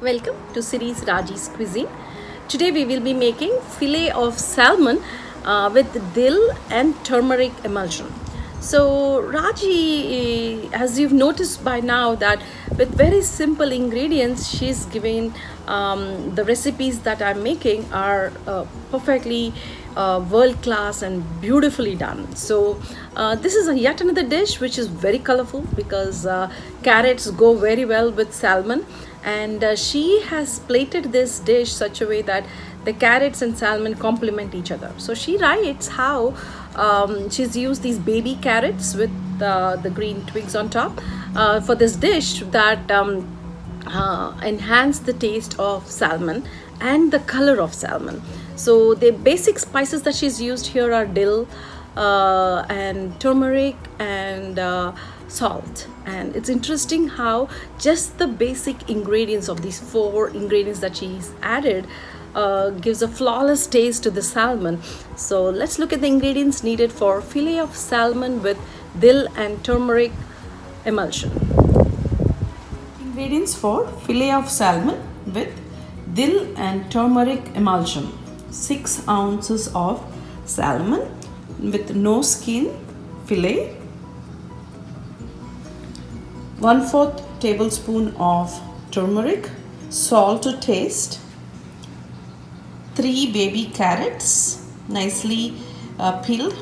Welcome to series Raji's Cuisine. Today we will be making fillet of salmon with dill and turmeric emulsion. So Raji, as you've noticed by now, that with very simple ingredients, she's giving the recipes that I'm making are perfectly world class and beautifully done. So this is yet another dish which is very colorful because carrots go very well with salmon, and she has plated this dish such a way that the carrots and salmon complement each other. So she writes how she's used these baby carrots with the green twigs on top for this dish that enhance the taste of salmon and the color of salmon. So the basic spices that she's used here are dill and turmeric and salt. And it's interesting how just the basic ingredients of these four ingredients that she's added gives a flawless taste to the salmon. So let's look at the ingredients needed for fillet of salmon with dill and turmeric emulsion. Ingredients for fillet of salmon with dill and turmeric emulsion: 6 ounces of salmon with no skin fillet, 1/4 tablespoon of turmeric, salt to taste, 3 baby carrots nicely peeled,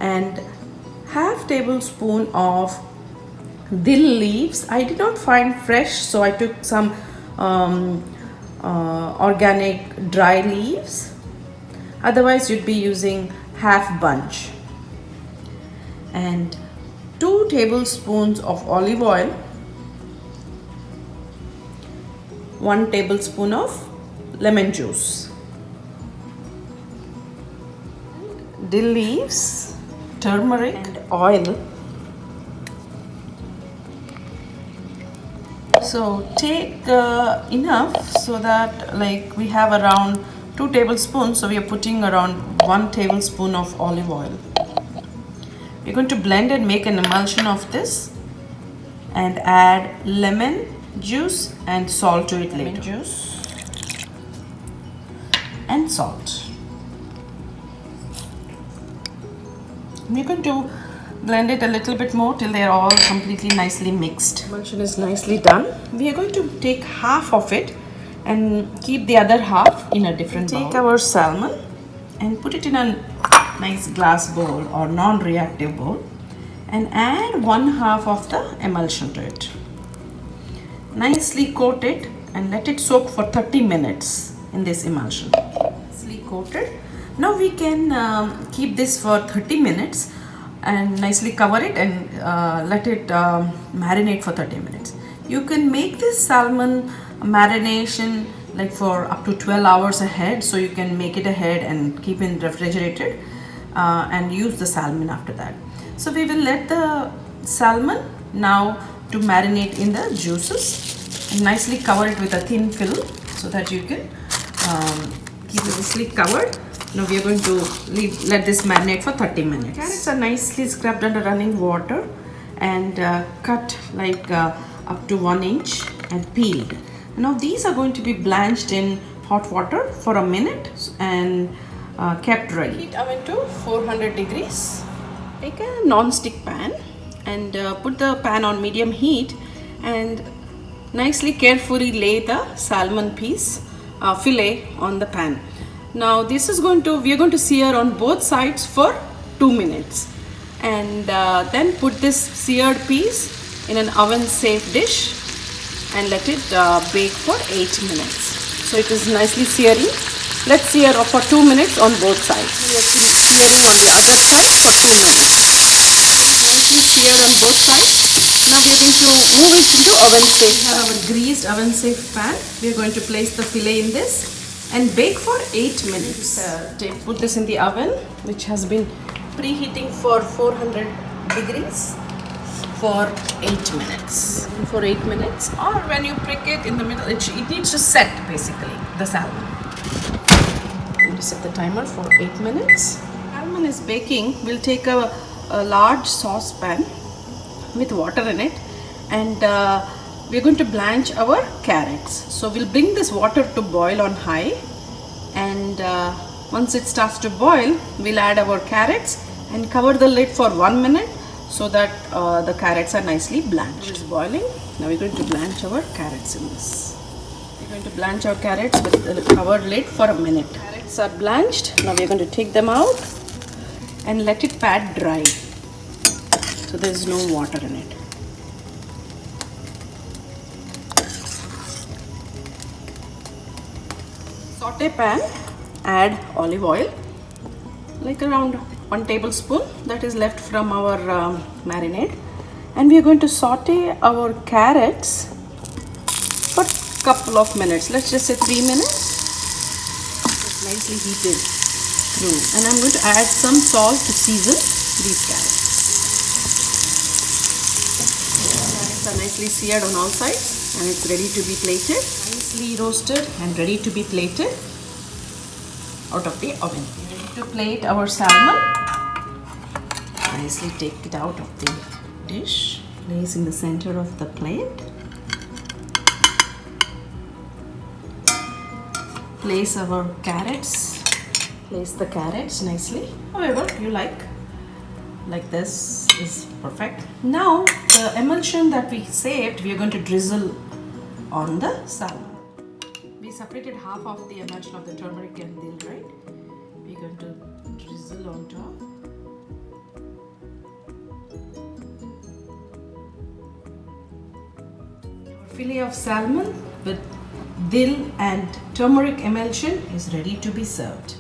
and half tablespoon of dill leaves. I did not find fresh, so I took some organic dry leaves. Otherwise you'd be using half bunch. And 2 tablespoons of olive oil, 1 tablespoon of lemon juice, dill leaves, turmeric and oil. So take enough so that like we have around 2 tablespoons, so we are putting around 1 tablespoon of olive oil. We're going to blend and make an emulsion of this and add lemon juice and salt to it later. Lemon juice and salt. We're going to blend it a little bit more till they're all completely nicely mixed. Emulsion is nicely done. We are going to take half of it and keep the other half in a different bowl. Take our salmon and put it in a nice glass bowl or non-reactive bowl and add 1/2 of the emulsion to it. Nicely coat it and let it soak for 30 minutes in this emulsion. Nicely coated. Now we can keep this for 30 minutes and nicely cover it and let it marinate for 30 minutes. You can make this salmon marination like for up to 12 hours ahead, so you can make it ahead and keep it refrigerated and use the salmon after that. So we will let the salmon now to marinate in the juices and nicely cover it with a thin film so that you can keep it nicely covered. Now we are going to let this marinate for 30 minutes. Carrots are nicely scrubbed under running water and cut like up to 1 inch and peeled. Now these are going to be blanched in hot water for a minute and kept ready. Heat oven to 400 degrees. Take a non-stick pan and put the pan on medium heat and nicely carefully lay the salmon piece fillet on the pan. Now this is we are going to sear on both sides for 2 minutes, and then put this seared piece in an oven safe dish and let it bake for 8 minutes. So it is nicely searing. Let's sear for 2 minutes on both sides. We are searing on the other side for 2 minutes. Nicely seared on both sides. Now we are going to move it to the oven safe. We have our greased oven safe pan. We are going to place the fillet in this and bake for 8 minutes. Put this in the oven, which has been preheating for 400 degrees for 8 minutes. For 8 minutes, or when you prick it in the middle, it needs to set basically, the salmon. I'm going to set the timer for 8 minutes. Salmon is baking. We'll take a large saucepan with water in it and we're going to blanch our carrots. So we'll bring this water to boil on high, and once it starts to boil, we'll add our carrots and cover the lid for 1 minute so that the carrots are nicely blanched. It's boiling. Now we're going to blanch our carrots in this. We're going to blanch our carrots with the covered lid for a minute. Carrots are blanched. Now we're going to take them out and let it pat dry, so there's no water in it. Saute pan, add olive oil, like around 1 tablespoon that is left from our marinade, and we are going to saute our carrots for a couple of minutes. Let's just say 3 minutes. It's nicely heated through, and I'm going to add some salt to season these carrots. Carrots are nicely seared on all sides, and it's ready to be plated. Nicely roasted and ready to be plated out of the oven. We're ready to plate our salmon. Nicely take it out of the dish. Place in the center of the plate. Place our carrots. Place the carrots nicely. However you like this is perfect. Now the emulsion that we saved, we are going to drizzle on the salmon. We separated half of the emulsion of the turmeric and dill, right? We're going to drizzle on top. Our fillet of salmon with dill and turmeric emulsion is ready to be served.